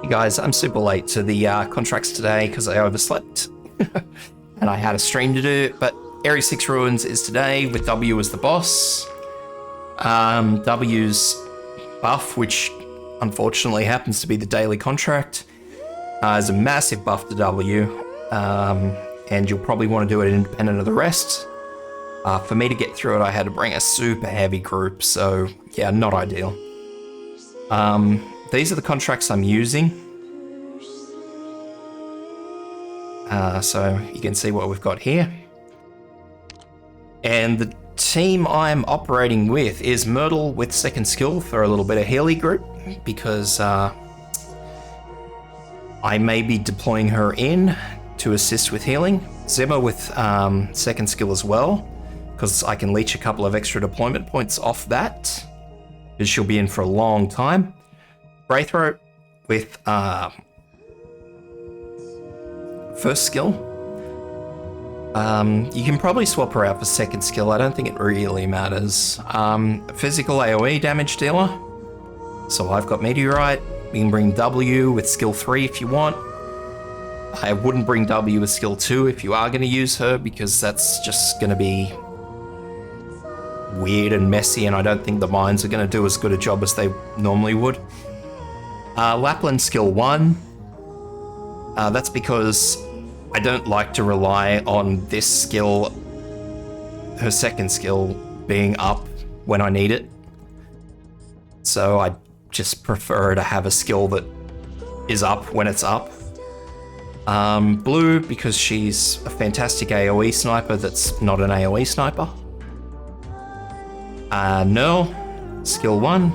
Hey guys, I'm super late to the contracts today because I overslept and I had a stream to do, but Area 6 Ruins is today with W as the boss. W's buff, which unfortunately happens to be the daily contract, is a massive buff to W, and you'll probably want to do it independent of the rest. For me to get through it, I had to bring a super heavy group, so yeah, not ideal. These are the contracts I'm using. So you can see what we've got here. And the team I'm operating with is Myrtle with second skill for a little bit of Healy group, because I may be deploying her in to assist with healing. Zimmer with second skill as well, because I can leech a couple of extra deployment points off that, because she'll be in for a long time. Braithroat with first skill. You can probably swap her out for second skill. I don't think it really matters. Physical AoE damage dealer. So I've got Meteorite. You can bring W with skill 3 if you want. I wouldn't bring W with skill 2 if you are going to use her, because that's just going to be weird and messy, and I don't think the mines are going to do as good a job as they normally would. Lapland skill 1. That's because I don't like to rely on this skill, her second skill, being up when I need it. So I just prefer to have a skill that is up when it's up. Blue, because she's a fantastic AoE sniper that's not an AoE sniper. Nerl, skill 1.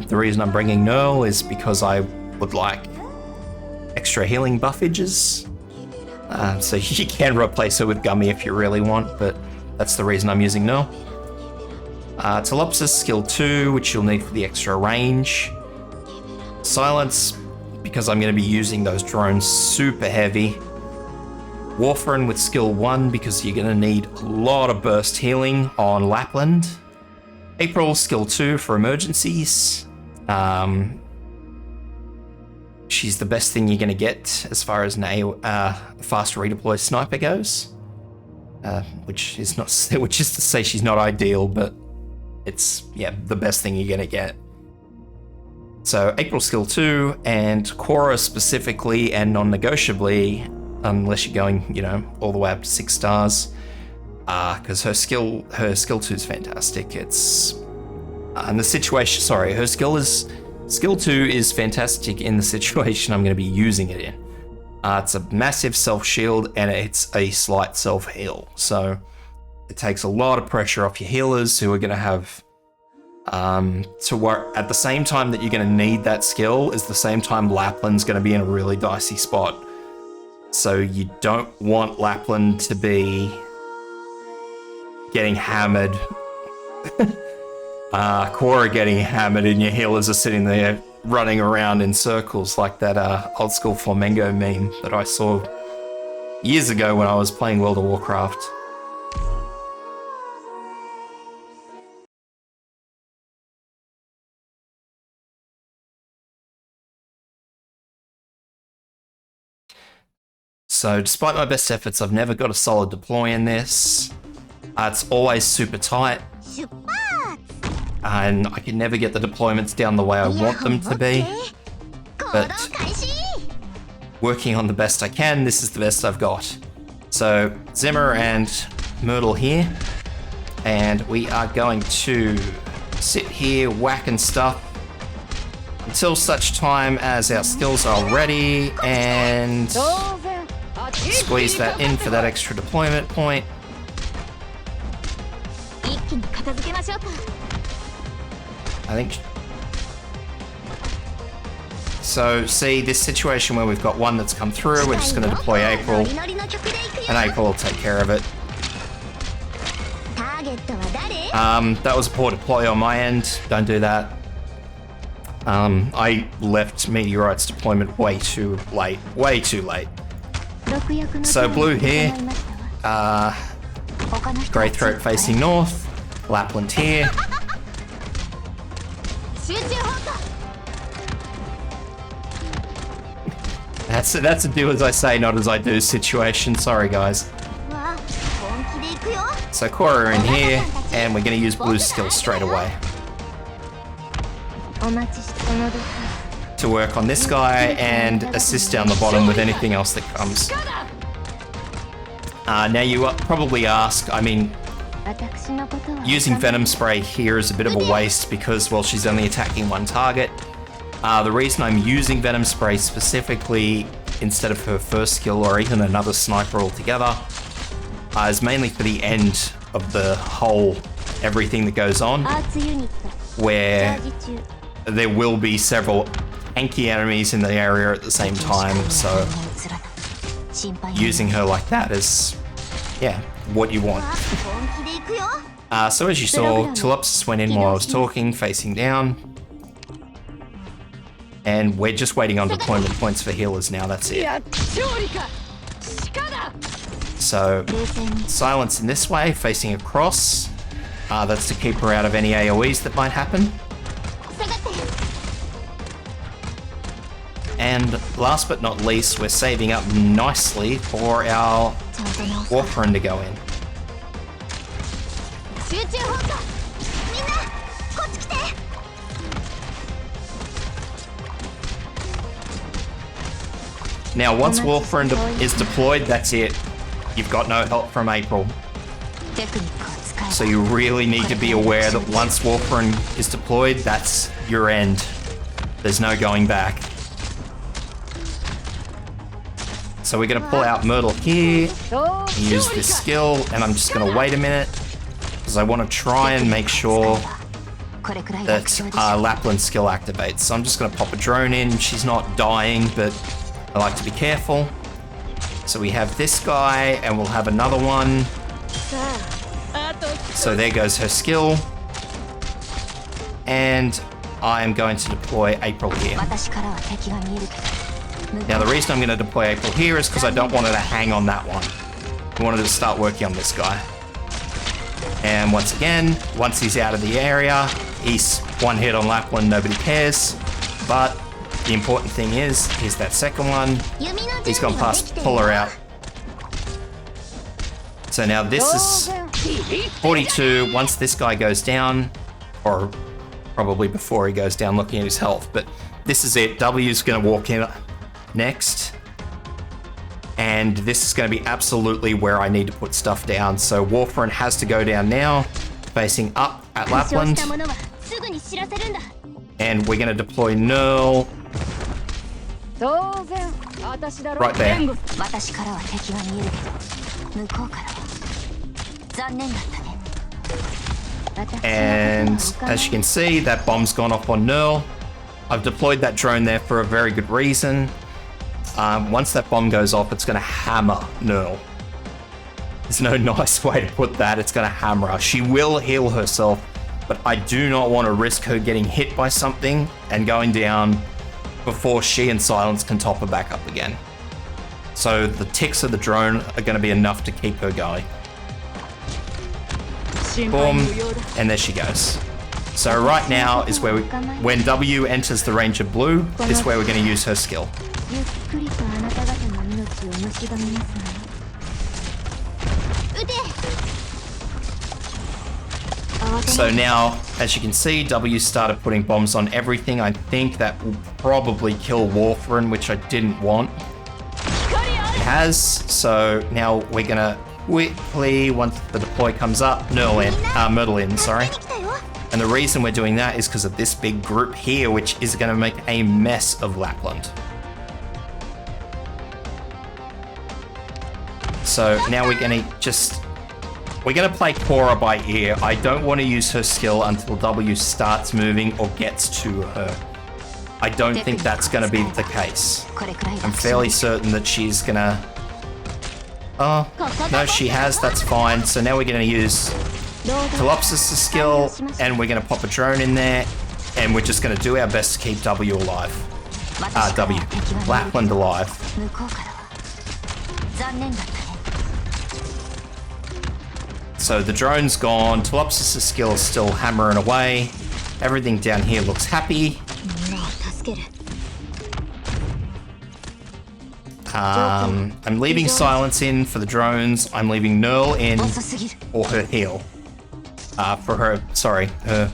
The reason I'm bringing Nerl is because I would like extra healing buffages. So you can replace her with Gummy if you really want, but that's the reason I'm using Nerl. Telopsis, skill 2, which you'll need for the extra range. Silence, because I'm going to be using those drones super heavy. Warfarin with skill 1, because you're going to need a lot of burst healing on Lapland. April, skill 2 for emergencies. She's the best thing you're going to get as far as an fast redeploy sniper goes. Which is to say she's not ideal, but it's, yeah, the best thing you're going to get. So April skill 2, and Cora specifically and non-negotiably, unless you're going, you know, all the way up to 6 stars, because her skill 2 is fantastic. It's and the situation. Sorry, her skill 2 is fantastic in the situation I'm going to be using it in. It's a massive self shield and it's a slight self heal, so it takes a lot of pressure off your healers, who are going to have to work at the same time that you're going to need that skill. Is the same time Lapland's going to be in a really dicey spot. So you don't want Lapland to be getting hammered. Cora getting hammered, and your healers are sitting there running around in circles like that old school Flamengo meme that I saw years ago when I was playing World of Warcraft. So despite my best efforts, I've never got a solid deploy in this. It's always super tight, and I can never get the deployments down the way I want them to be. But working on the best I can, this is the best I've got. So Zimmer and Myrtle here, and we are going to sit here whacking stuff until such time as our skills are ready, and squeeze that in for that extra deployment point. I think so. See, this situation where we've got one that's come through, we're just going to deploy April, and April will take care of it. That was a poor deploy on my end. Don't do that. I left Meteorite's deployment way too late. Way too late. So blue here, Greythroat facing north, Lapland here. That's a do as I say, not as I do situation. Sorry, guys. So Cora in here, and we're going to use Blue's skill straight away to work on this guy and assist down the bottom with anything else that comes. Now you probably ask, I mean, using Venom Spray here is a bit of a waste because, well, she's only attacking one target. The reason I'm using Venom Spray specifically instead of her first skill or even another sniper altogether is mainly for the end of the whole everything that goes on, where there will be several tanky enemies in the area at the same time, so using her like that is, yeah, what you want. So as you saw, Telopsis went in while I was talking, facing down. And we're just waiting on deployment points for healers now, that's it. So, silence in this way, facing across. That's to keep her out of any AoEs that might happen. And last but not least, we're saving up nicely for our Warfarin to go in. Now, once Warfarin is deployed, that's it. You've got no help from April. So you really need to be aware that once Warfarin is deployed, that's your end. There's no going back. So we're going to pull out Myrtle here, and use this skill, and I'm just going to wait a minute, because I want to try and make sure that Lapland's skill activates. So I'm just going to pop a drone in. She's not dying, but I like to be careful. So we have this guy, and we'll have another one. So there goes her skill. And I'm going to deploy April here. Now the reason I'm going to deploy April here is because I don't want her to hang on that one. I wanted to start working on this guy. And once again, once he's out of the area, he's one hit on Lapland, nobody cares. But the important thing is, here's that second one. He's gone past, pull her out. So now this is 42. Once this guy goes down, or probably before he goes down, looking at his health, but this is it. W's going to walk in next. And this is going to be absolutely where I need to put stuff down. So Warfarin has to go down now, facing up at Lapland. And we're going to deploy Nerl right there. And as you can see, that bomb's gone off on Nerl. I've deployed that drone there for a very good reason. Once that bomb goes off, it's going to hammer Nerl. There's no nice way to put that. It's going to hammer her. She will heal herself, but I do not want to risk her getting hit by something and going down before she and Silence can top her back up again. So the ticks of the drone are going to be enough to keep her going. Boom, and there she goes. So right now is where when W enters the range of blue, is where we're going to use her skill. So now, as you can see, W started putting bombs on everything. I think that will probably kill Warfarin, which I didn't want. It has, so now we're going to quickly, once the deploy comes up, Myrtle in, sorry. And the reason we're doing that is because of this big group here, which is going to make a mess of Lapland. So now we're going to play Cora by ear. I don't want to use her skill until W starts moving or gets to her. I don't think that's going to be the case. I'm fairly certain that she's going to... Oh, no, she has, that's fine. So now we're going to use Telopsis' skill, and we're going to pop a drone in there, and we're just going to do our best to keep W alive. Lapland alive. So the drone's gone, Telopsis' skill is still hammering away. Everything down here looks happy. I'm leaving silence in for the drones. I'm leaving Nerl in for her heal. Her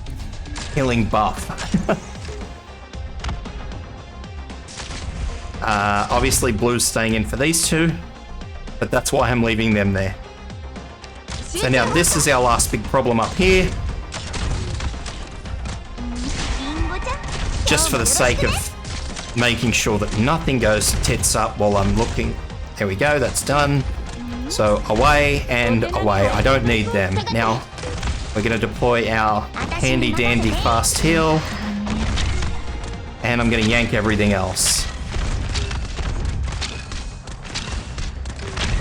healing buff. Obviously Blue's staying in for these two, but that's why I'm leaving them there. So now this is our last big problem up here. Just for the sake of making sure that nothing goes tits up while I'm looking. There we go, that's done. So away and away, I don't need them. Now, we're gonna deploy our handy dandy fast heal. And I'm gonna yank everything else.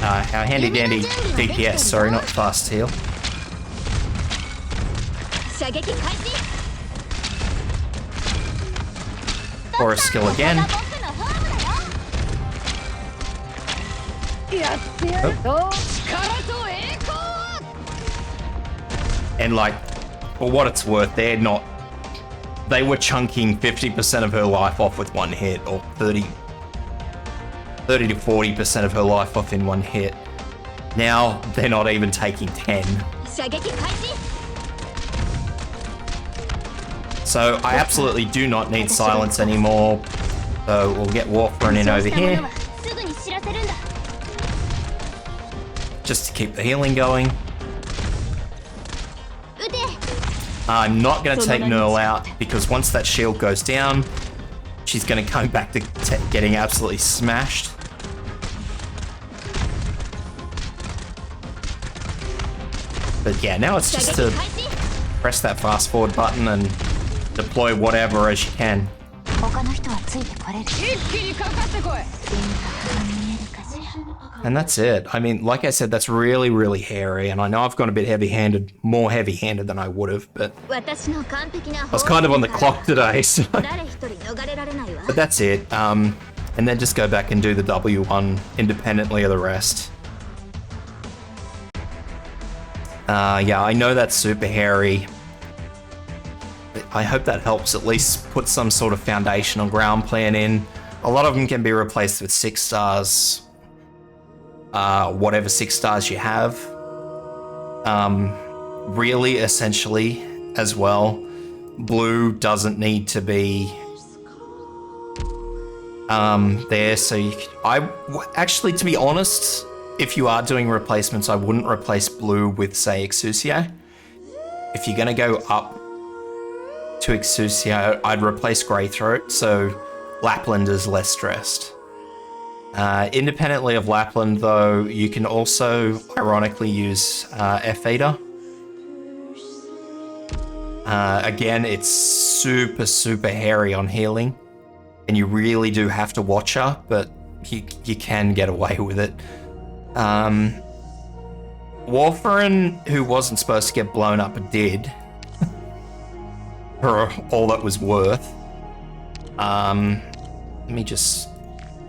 Our handy dandy DPS, sorry, not fast heal. Or a skill again. And like, for what it's worth, they were chunking 50% of her life off with one hit, or 30 to 40% of her life off in one hit. Now they're not even taking 10. So I absolutely do not need silence anymore. So we'll get Warfarin in over here. Just to keep the healing going. I'm not going to take Nerl out because once that shield goes down, she's going to go back to getting absolutely smashed. But yeah, now it's just to press that fast forward button and deploy whatever as you can. And that's it. I mean, like I said, that's really, really hairy, and I know I've gone a bit heavy-handed, more heavy-handed than I would have, but I was kind of on the clock today, so. But that's it. And then just go back and do the W1 independently of the rest. Yeah, I know that's super hairy. I hope that helps at least put some sort of foundational ground plan in. A lot of them can be replaced with 6 stars. Whatever 6 stars you have. Really, essentially, as well, Blue doesn't need to be there, so you could, actually, to be honest, if you are doing replacements, I wouldn't replace Blue with, say, Exusio. If you're gonna go up to Exusio, I'd replace Greythroat, so Lapland is less stressed. Independently of Lapland, though, you can also, ironically, use F-Eater. Again, it's super, super hairy on healing, and you really do have to watch her, but you can get away with it. Warfarin, who wasn't supposed to get blown up, but did, for all that was worth. Let me just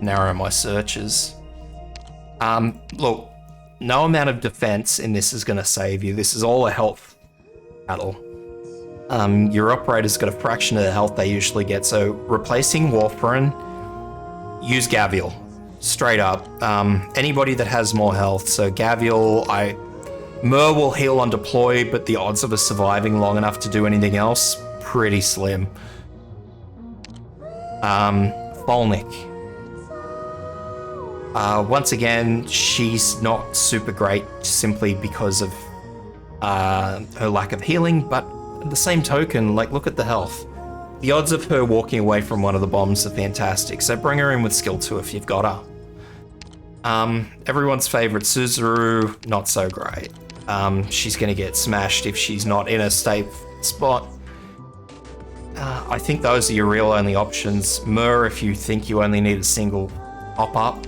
narrow my searches. Look, no amount of defense in this is going to save you. This is all a health battle. Your operator's got a fraction of the health they usually get, so replacing Warfarin, use Gavial. Straight up. Anybody that has more health, so Gavial, Mer will heal on deploy, but the odds of us surviving long enough to do anything else, pretty slim. Volnik. Once again, she's not super great simply because of her lack of healing, but at the same token, like, look at the health. The odds of her walking away from one of the bombs are fantastic, so bring her in with skill 2 if you've got her. Everyone's favorite Suzaru, not so great. She's gonna get smashed if she's not in a safe spot. I think those are your real only options. Mer, if you think you only need a single pop-up.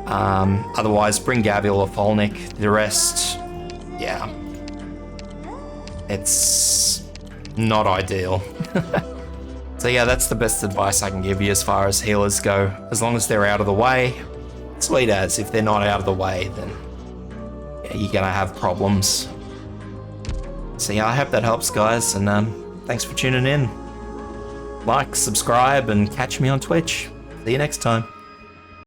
Otherwise, bring Gavial or Volnik. The rest, yeah. It's not ideal. So yeah, that's the best advice I can give you as far as healers go. As long as they're out of the way, sweet as. If they're not out of the way, then yeah, you're gonna have problems. So yeah, I hope that helps, guys, and thanks for tuning in. Like, subscribe, and catch me on Twitch. See you next time.